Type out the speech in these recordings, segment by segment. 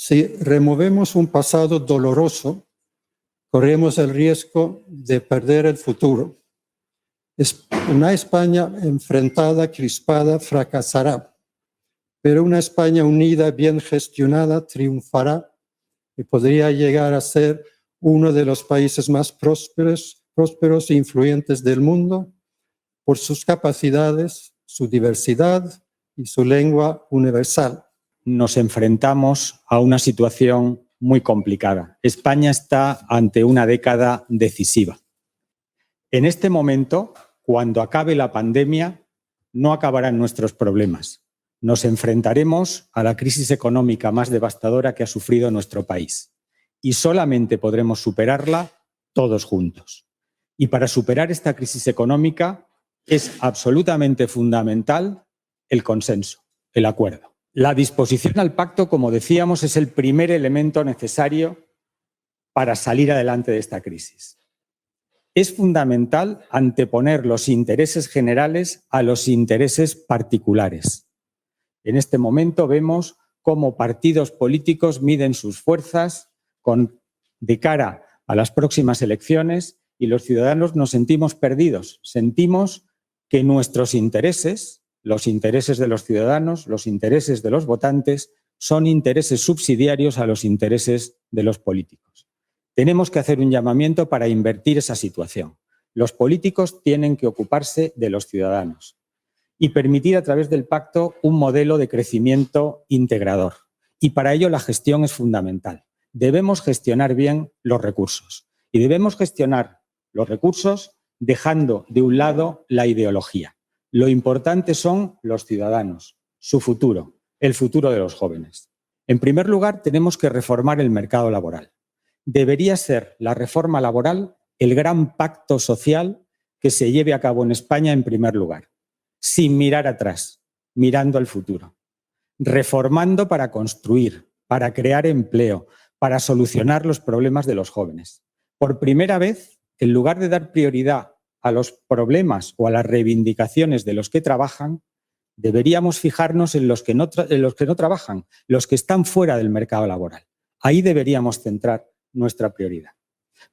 Si removemos un pasado doloroso, corremos el riesgo de perder el futuro. Una España enfrentada, crispada, fracasará, pero una España unida, bien gestionada, triunfará y podría llegar a ser uno de los países más prósperos e influyentes del mundo por sus capacidades, su diversidad y su lengua universal. Nos enfrentamos a una situación muy complicada. España está ante una década decisiva. En este momento, cuando acabe la pandemia, no acabarán nuestros problemas. Nos enfrentaremos a la crisis económica más devastadora que ha sufrido nuestro país. Y solamente podremos superarla todos juntos. Y para superar esta crisis económica es absolutamente fundamental el consenso, el acuerdo. La disposición al pacto, como decíamos, es el primer elemento necesario para salir adelante de esta crisis. Es fundamental anteponer los intereses generales a los intereses particulares. En este momento vemos cómo partidos políticos miden sus fuerzas de cara a las próximas elecciones y los ciudadanos nos sentimos perdidos. Sentimos que nuestros intereses, los intereses de los ciudadanos, los intereses de los votantes, son intereses subsidiarios a los intereses de los políticos. Tenemos que hacer un llamamiento para invertir esa situación. Los políticos tienen que ocuparse de los ciudadanos y permitir a través del pacto un modelo de crecimiento integrador. Y para ello la gestión es fundamental. Debemos gestionar bien los recursos y debemos gestionar los recursos dejando de un lado la ideología. Lo importante son los ciudadanos, su futuro, el futuro de los jóvenes. En primer lugar, tenemos que reformar el mercado laboral. Debería ser la reforma laboral el gran pacto social que se lleve a cabo en España en primer lugar, sin mirar atrás, mirando al futuro. Reformando para construir, para crear empleo, para solucionar los problemas de los jóvenes. Por primera vez, en lugar de dar prioridad a los problemas o a las reivindicaciones de los que trabajan, deberíamos fijarnos en los que no trabajan, los que están fuera del mercado laboral. Ahí deberíamos centrar nuestra prioridad.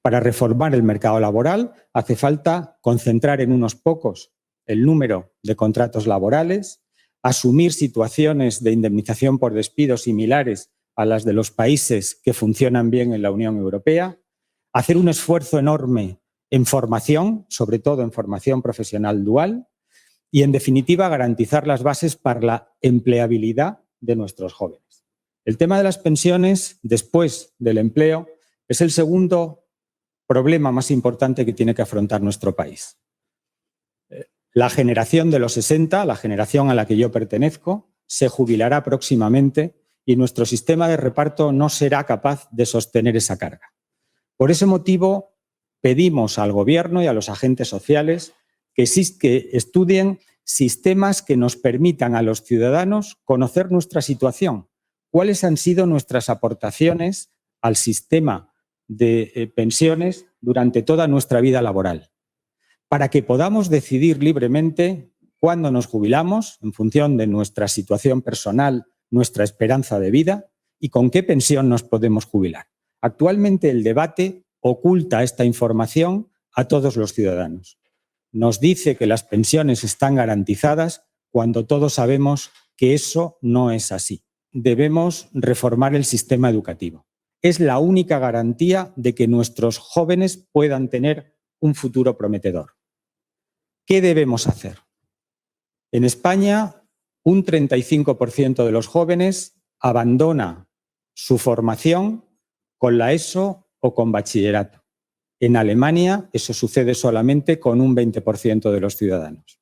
Para reformar el mercado laboral hace falta concentrar en unos pocos el número de contratos laborales, asumir situaciones de indemnización por despido similares a las de los países que funcionan bien en la Unión Europea, hacer un esfuerzo enorme en formación, sobre todo en formación profesional dual, y, en definitiva, garantizar las bases para la empleabilidad de nuestros jóvenes. El tema de las pensiones, después del empleo, es el segundo problema más importante que tiene que afrontar nuestro país. La generación de los 60, la generación a la que yo pertenezco, se jubilará próximamente y nuestro sistema de reparto no será capaz de sostener esa carga. Por ese motivo, pedimos al Gobierno y a los agentes sociales que estudien sistemas que nos permitan a los ciudadanos conocer nuestra situación, cuáles han sido nuestras aportaciones al sistema de pensiones durante toda nuestra vida laboral, para que podamos decidir libremente cuándo nos jubilamos en función de nuestra situación personal, nuestra esperanza de vida y con qué pensión nos podemos jubilar. Actualmente el debate oculta esta información a todos los ciudadanos. Nos dice que las pensiones están garantizadas cuando todos sabemos que eso no es así. Debemos reformar el sistema educativo. Es la única garantía de que nuestros jóvenes puedan tener un futuro prometedor. ¿Qué debemos hacer? En España, un 35% de los jóvenes abandona su formación con la ESO o con bachillerato. En Alemania eso sucede solamente con un 20% de los ciudadanos.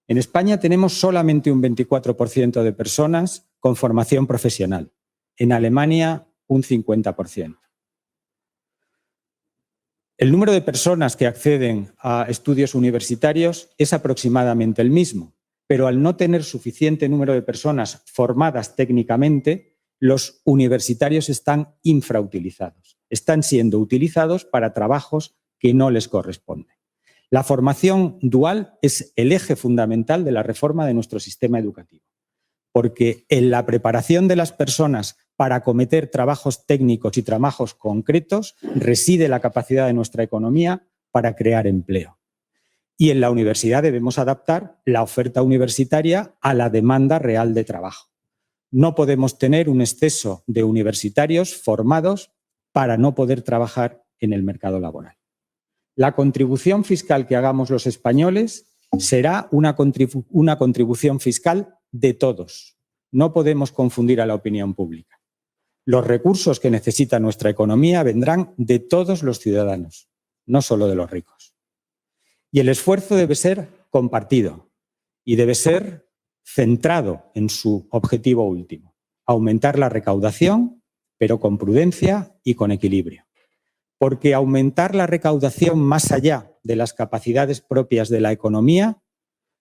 En España tenemos solamente un 24% de personas con formación profesional. En Alemania, un 50%. El número de personas que acceden a estudios universitarios es aproximadamente el mismo, pero al no tener suficiente número de personas formadas técnicamente, los universitarios están infrautilizados. Están siendo utilizados para trabajos que no les corresponden. La formación dual es el eje fundamental de la reforma de nuestro sistema educativo, porque en la preparación de las personas para acometer trabajos técnicos y trabajos concretos reside la capacidad de nuestra economía para crear empleo. Y en la universidad debemos adaptar la oferta universitaria a la demanda real de trabajo. No podemos tener un exceso de universitarios formados para no poder trabajar en el mercado laboral. La contribución fiscal que hagamos los españoles será una contribución fiscal de todos. No podemos confundir a la opinión pública. Los recursos que necesita nuestra economía vendrán de todos los ciudadanos, no solo de los ricos. Y el esfuerzo debe ser compartido y debe ser centrado en su objetivo último: aumentar la recaudación, pero con prudencia y con equilibrio. Porque aumentar la recaudación más allá de las capacidades propias de la economía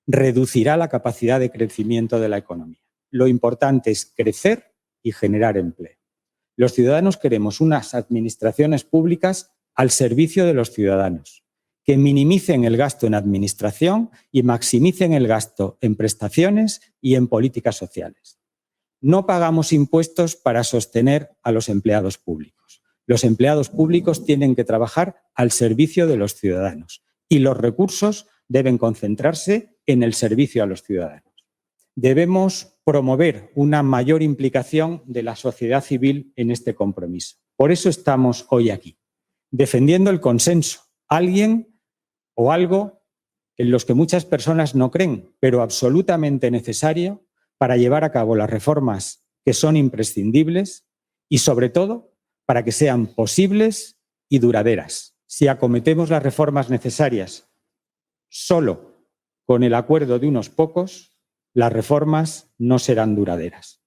reducirá la capacidad de crecimiento de la economía. Lo importante es crecer y generar empleo. Los ciudadanos queremos unas administraciones públicas al servicio de los ciudadanos, que minimicen el gasto en administración y maximicen el gasto en prestaciones y en políticas sociales. No pagamos impuestos para sostener a los empleados públicos. Los empleados públicos tienen que trabajar al servicio de los ciudadanos y los recursos deben concentrarse en el servicio a los ciudadanos. Debemos promover una mayor implicación de la sociedad civil en este compromiso. Por eso estamos hoy aquí, defendiendo el consenso. Alguien o algo en los que muchas personas no creen, pero absolutamente necesario para llevar a cabo las reformas que son imprescindibles y, sobre todo, para que sean posibles y duraderas. Si acometemos las reformas necesarias solo con el acuerdo de unos pocos, las reformas no serán duraderas.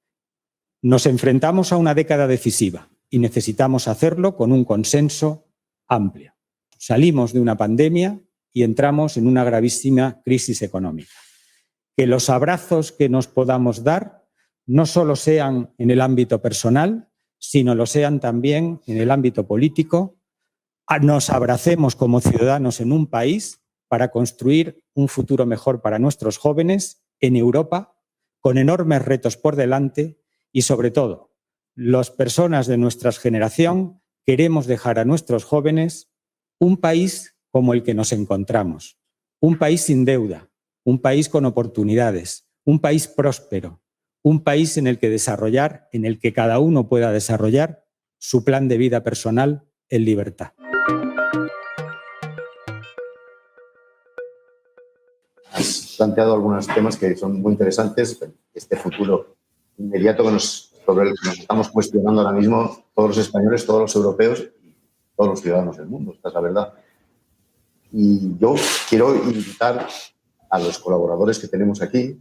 Nos enfrentamos a una década decisiva y necesitamos hacerlo con un consenso amplio. Salimos de una pandemia y entramos en una gravísima crisis económica. Que los abrazos que nos podamos dar no solo sean en el ámbito personal, sino lo sean también en el ámbito político. Nos abracemos como ciudadanos en un país para construir un futuro mejor para nuestros jóvenes en Europa, con enormes retos por delante y, sobre todo, las personas de nuestra generación queremos dejar a nuestros jóvenes un país como el que nos encontramos, un país sin deuda, un país con oportunidades, un país próspero, un país en el que cada uno pueda desarrollar su plan de vida personal en libertad. Has planteado algunos temas que son muy interesantes. Este futuro inmediato sobre el que nos estamos cuestionando ahora mismo todos los españoles, todos los europeos y todos los ciudadanos del mundo. Esta es la verdad. Y yo quiero invitar a los colaboradores que tenemos aquí,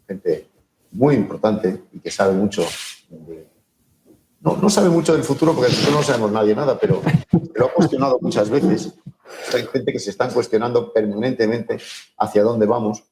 gente muy importante y que sabe mucho no sabe mucho del futuro, porque del futuro no sabemos nadie nada, pero lo ha cuestionado muchas veces. Hay gente que se están cuestionando permanentemente hacia dónde vamos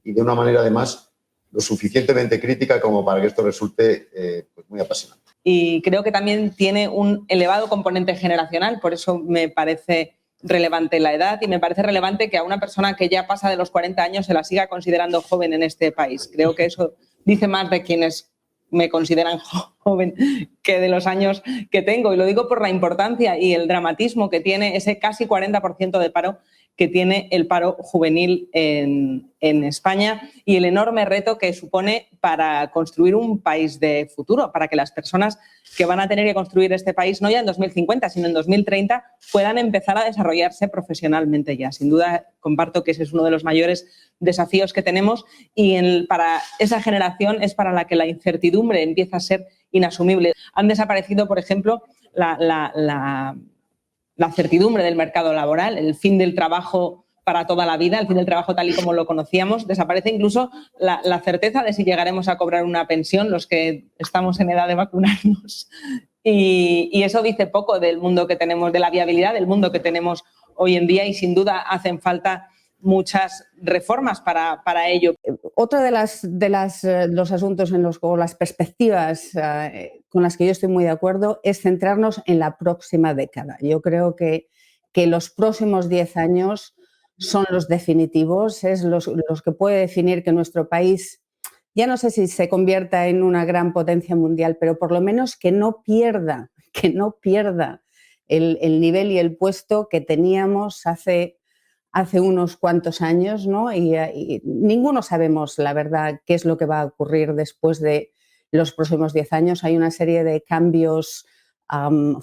y de una manera, además, lo suficientemente crítica como para que esto resulte pues muy apasionante. Y creo que también tiene un elevado componente generacional, por eso me parece relevante la edad y me parece relevante que a una persona que ya pasa de los 40 años se la siga considerando joven en este país. Creo que eso dice más de quienes me consideran joven que de los años que tengo. Y lo digo por la importancia y el dramatismo que tiene ese casi 40% de paro que tiene el paro juvenil en España y el enorme reto que supone para construir un país de futuro, para que las personas que van a tener que construir este país, no ya en 2050, sino en 2030, puedan empezar a desarrollarse profesionalmente ya. Sin duda, comparto que ese es uno de los mayores desafíos que tenemos y para esa generación es para la que la incertidumbre empieza a ser inasumible. Han desaparecido, por ejemplo, la certidumbre del mercado laboral, el fin del trabajo para toda la vida, el fin del trabajo tal y como lo conocíamos. Desaparece incluso la certeza de si llegaremos a cobrar una pensión, los que estamos en edad de vacunarnos. Y eso dice poco del mundo que tenemos, de la viabilidad del mundo que tenemos hoy en día y sin duda hacen falta muchas reformas para ello. Otro de los asuntos o las perspectivas con las que yo estoy muy de acuerdo es centrarnos en la próxima década. Yo creo que los próximos 10 años son los definitivos, es los que puede definir que nuestro país ya no sé si se convierta en una gran potencia mundial, pero por lo menos que no pierda el nivel y el puesto que teníamos hace unos cuantos años, ¿no? Y ninguno sabemos, la verdad, qué es lo que va a ocurrir después de los próximos 10 años. Hay una serie de cambios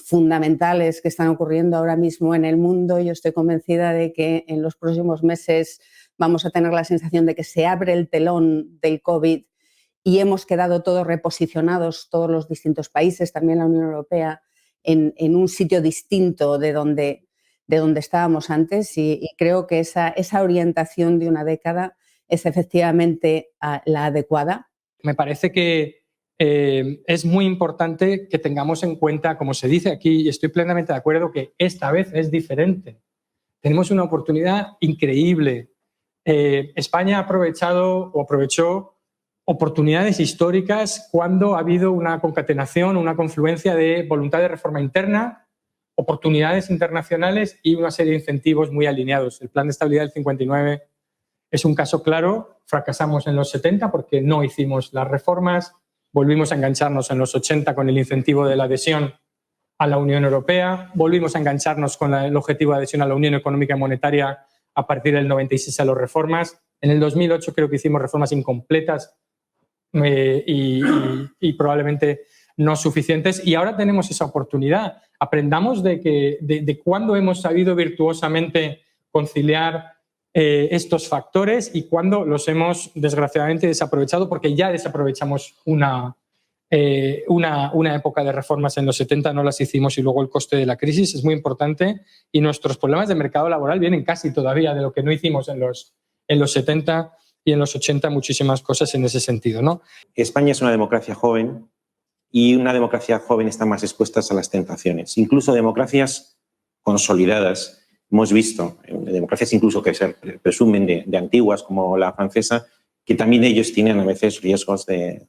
fundamentales que están ocurriendo ahora mismo en el mundo. Yo estoy convencida de que en los próximos meses vamos a tener la sensación de que se abre el telón del COVID y hemos quedado todos reposicionados, todos los distintos países, también la Unión Europea, en un sitio distinto de donde estábamos antes, y creo que esa orientación de una década es efectivamente la adecuada. Me parece que es muy importante que tengamos en cuenta, como se dice aquí, y estoy plenamente de acuerdo, que esta vez es diferente. Tenemos una oportunidad increíble. España aprovechó oportunidades históricas cuando ha habido una concatenación, una confluencia de voluntad de reforma interna, oportunidades internacionales y una serie de incentivos muy alineados. El Plan de Estabilidad del 59 es un caso claro. Fracasamos en los 70 porque no hicimos las reformas. Volvimos a engancharnos en los 80 con el incentivo de la adhesión a la Unión Europea. Volvimos a engancharnos con el objetivo de adhesión a la Unión Económica y Monetaria a partir del 96 a las reformas. En el 2008 creo que hicimos reformas incompletas y probablemente no suficientes. Y ahora tenemos esa oportunidad. Aprendamos de cuándo hemos sabido virtuosamente conciliar estos factores y cuándo los hemos desgraciadamente desaprovechado, porque ya desaprovechamos una época de reformas en los 70, no las hicimos, y luego el coste de la crisis es muy importante, y nuestros problemas de mercado laboral vienen casi todavía de lo que no hicimos en los 70 y en los 80, muchísimas cosas en ese sentido, ¿no? España es una democracia joven y una democracia joven está más expuesta a las tentaciones. Incluso democracias consolidadas, hemos visto, democracias incluso que se presumen de antiguas como la francesa, que también ellos tienen a veces riesgos de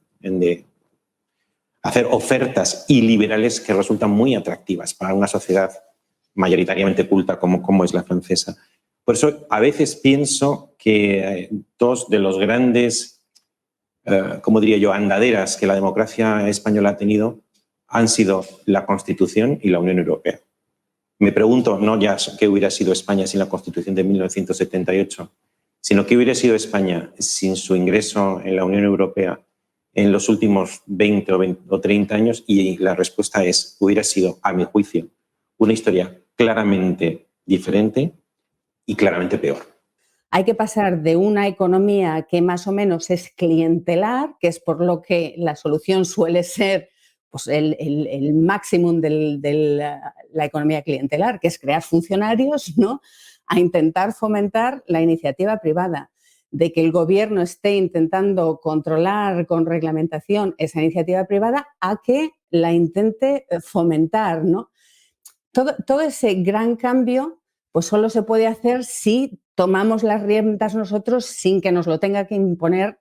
hacer ofertas iliberales que resultan muy atractivas para una sociedad mayoritariamente culta como es la francesa. Por eso a veces pienso que dos de los grandes, como diría yo, andaderas que la democracia española ha tenido han sido la Constitución y la Unión Europea. Me pregunto no ya qué hubiera sido España sin la Constitución de 1978, sino qué hubiera sido España sin su ingreso en la Unión Europea en los últimos 20 o 30 años, y la respuesta es, hubiera sido, a mi juicio, una historia claramente diferente y claramente peor. Hay que pasar de una economía que más o menos es clientelar, que es por lo que la solución suele ser pues, el máximo de la economía clientelar, que es crear funcionarios, ¿no?, a intentar fomentar la iniciativa privada, de que el gobierno esté intentando controlar con reglamentación esa iniciativa privada a que la intente fomentar, ¿no? Todo ese gran cambio pues solo se puede hacer si tomamos las riendas nosotros sin que nos lo tenga que imponer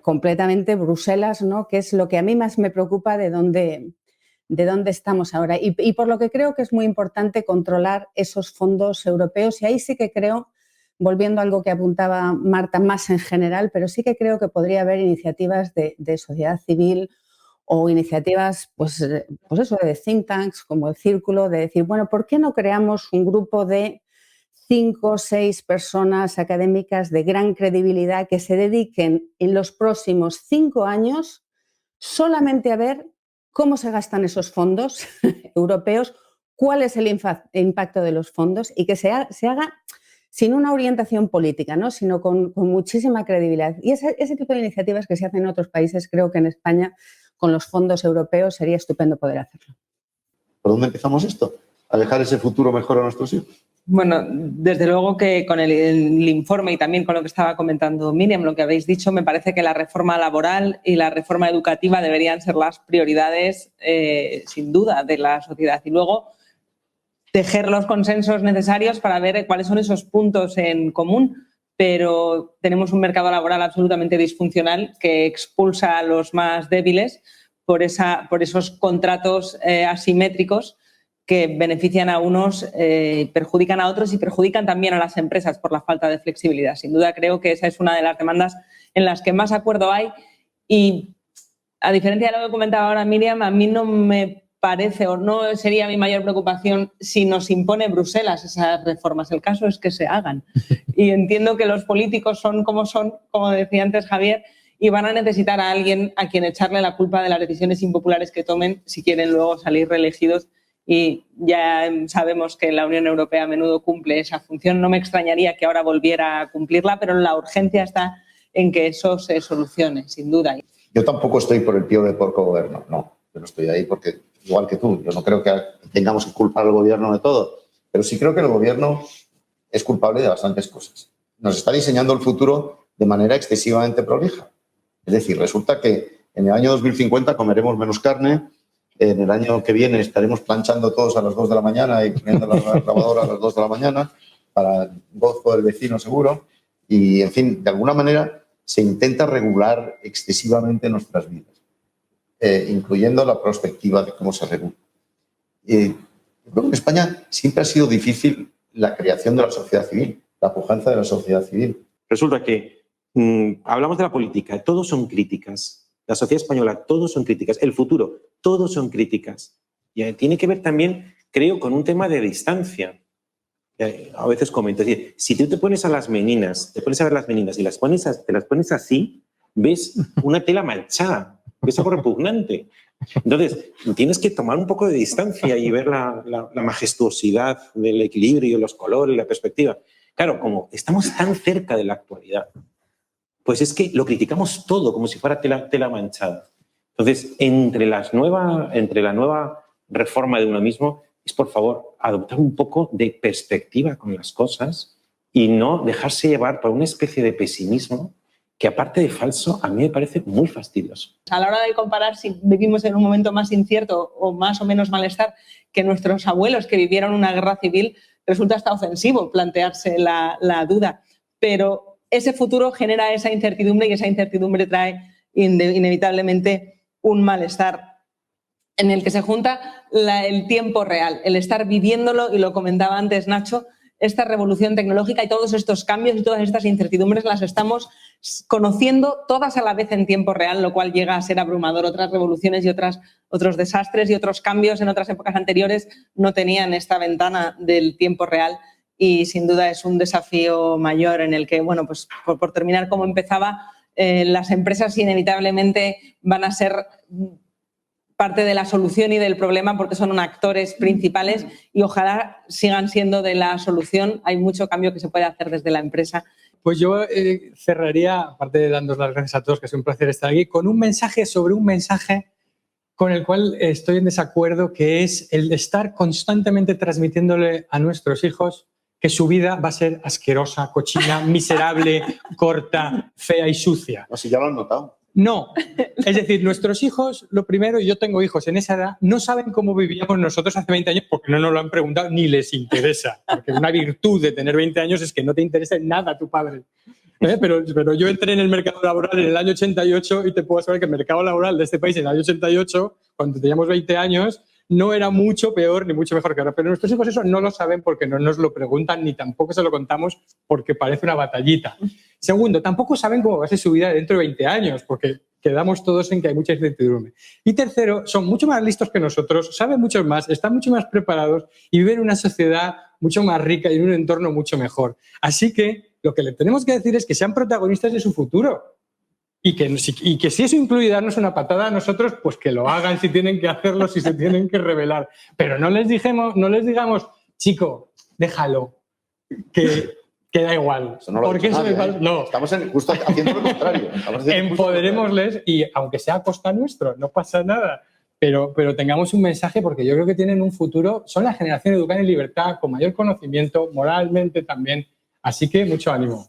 completamente Bruselas, ¿no?, que es lo que a mí más me preocupa de dónde estamos ahora. Y por lo que creo que es muy importante controlar esos fondos europeos, y ahí sí que creo, volviendo a algo que apuntaba Marta más en general, pero sí que creo que podría haber iniciativas de sociedad civil o iniciativas, pues eso, de think tanks, como el Círculo, de decir, bueno, ¿por qué no creamos un grupo de 5 o 6 personas académicas de gran credibilidad que se dediquen en los próximos 5 años solamente a ver cómo se gastan esos fondos europeos, cuál es el impacto de los fondos, y que se haga sin una orientación política, ¿no?, sino con muchísima credibilidad? Y ese tipo de iniciativas que se hacen en otros países, creo que en España, con los fondos europeos, sería estupendo poder hacerlo. ¿Por dónde empezamos esto? ¿A dejar ese futuro mejor a nuestros hijos? Bueno, desde luego que con el informe y también con lo que estaba comentando Miriam, lo que habéis dicho, me parece que la reforma laboral y la reforma educativa deberían ser las prioridades, sin duda, de la sociedad. Y luego tejer los consensos necesarios para ver cuáles son esos puntos en común. Pero tenemos un mercado laboral absolutamente disfuncional que expulsa a los más débiles por esos contratos asimétricos que benefician a unos, perjudican a otros y perjudican también a las empresas por la falta de flexibilidad. Sin duda creo que esa es una de las demandas en las que más acuerdo hay y, a diferencia de lo que comentaba ahora Miriam, a mí no me parece o no sería mi mayor preocupación si nos impone Bruselas esas reformas. El caso es que se hagan. Y entiendo que los políticos son, como decía antes Javier, y van a necesitar a alguien a quien echarle la culpa de las decisiones impopulares que tomen si quieren luego salir reelegidos. Y ya sabemos que la Unión Europea a menudo cumple esa función. No me extrañaría que ahora volviera a cumplirla, pero la urgencia está en que eso se solucione, sin duda. Yo tampoco estoy por el pío de porco gobierno, no. Yo no estoy ahí porque, igual que tú, yo no creo que tengamos que culpar al gobierno de todo, pero sí creo que el gobierno es culpable de bastantes cosas. Nos está diseñando el futuro de manera excesivamente prolija. Es decir, resulta que en el año 2050 comeremos menos carne, en el año que viene estaremos planchando todos a las 2 de la mañana y poniendo la lavadora a las 2 de la mañana para gozo del vecino seguro. Y, en fin, de alguna manera se intenta regular excesivamente nuestras vidas, incluyendo la perspectiva de cómo se regula. Yo creo que en España siempre ha sido difícil la creación de la sociedad civil, la pujanza de la sociedad civil. Resulta que hablamos de la política, todos son críticas. La sociedad española, todos son críticas. El futuro, todos son críticas. Y tiene que ver también, creo, con un tema de distancia. A veces comento, es decir, si tú te pones a las meninas, te pones a ver las meninas y te las pones así, ves una tela manchada, ves algo repugnante. Entonces, tienes que tomar un poco de distancia y ver la majestuosidad del equilibrio, los colores, la perspectiva. Claro, como estamos tan cerca de la actualidad, pues es que lo criticamos todo como si fuera tela manchada. Entonces, entre la nueva reforma de uno mismo es, por favor, adoptar un poco de perspectiva con las cosas y no dejarse llevar por una especie de pesimismo que, aparte de falso, a mí me parece muy fastidioso. A la hora de comparar si vivimos en un momento más incierto o más o menos malestar que nuestros abuelos que vivieron una guerra civil, resulta hasta ofensivo plantearse la duda. Pero ese futuro genera esa incertidumbre y esa incertidumbre trae inevitablemente un malestar en el que se junta el tiempo real, el estar viviéndolo, y lo comentaba antes Nacho, esta revolución tecnológica y todos estos cambios y todas estas incertidumbres las estamos conociendo todas a la vez en tiempo real, lo cual llega a ser abrumador. Otras revoluciones y otros desastres y otros cambios en otras épocas anteriores no tenían esta ventana del tiempo real. Y sin duda es un desafío mayor en el que, bueno, pues por terminar como empezaba, las empresas inevitablemente van a ser parte de la solución y del problema porque son actores principales y ojalá sigan siendo de la solución. Hay mucho cambio que se puede hacer desde la empresa. Pues yo cerraría, aparte de dándos las gracias a todos, que es un placer estar aquí, con un mensaje sobre un mensaje con el cual estoy en desacuerdo, que es el de estar constantemente transmitiéndole a nuestros hijos que su vida va a ser asquerosa, cochina, miserable, corta, fea y sucia. No, si ya lo han notado. No, es decir, nuestros hijos, lo primero, y yo tengo hijos en esa edad, no saben cómo vivíamos nosotros hace 20 años porque no nos lo han preguntado ni les interesa. Porque una virtud de tener 20 años es que no te interesa en nada tu padre. Pero yo entré en el mercado laboral en el año 88 y te puedo asegurar que el mercado laboral de este país en el año 88, cuando teníamos 20 años, no era mucho peor ni mucho mejor que ahora. Pero nuestros hijos eso no lo saben porque no nos lo preguntan ni tampoco se lo contamos porque parece una batallita. Segundo, tampoco saben cómo va a ser su vida dentro de 20 años porque quedamos todos en que hay mucha incertidumbre. Y tercero, son mucho más listos que nosotros, saben mucho más, están mucho más preparados y viven en una sociedad mucho más rica y en un entorno mucho mejor. Así que lo que le tenemos que decir es que sean protagonistas de su futuro. Y que si eso incluye darnos una patada a nosotros, pues que lo hagan si tienen que hacerlo, si se tienen que rebelar. Pero no les digamos, chico, déjalo, que da igual. Eso no lo porque eso nadie, no. Estamos justo haciendo lo contrario. Empoderémosles y aunque sea a costa nuestro, no pasa nada. Pero tengamos un mensaje porque yo creo que tienen un futuro, son la generación educada en libertad, con mayor conocimiento, moralmente también. Así que mucho ánimo.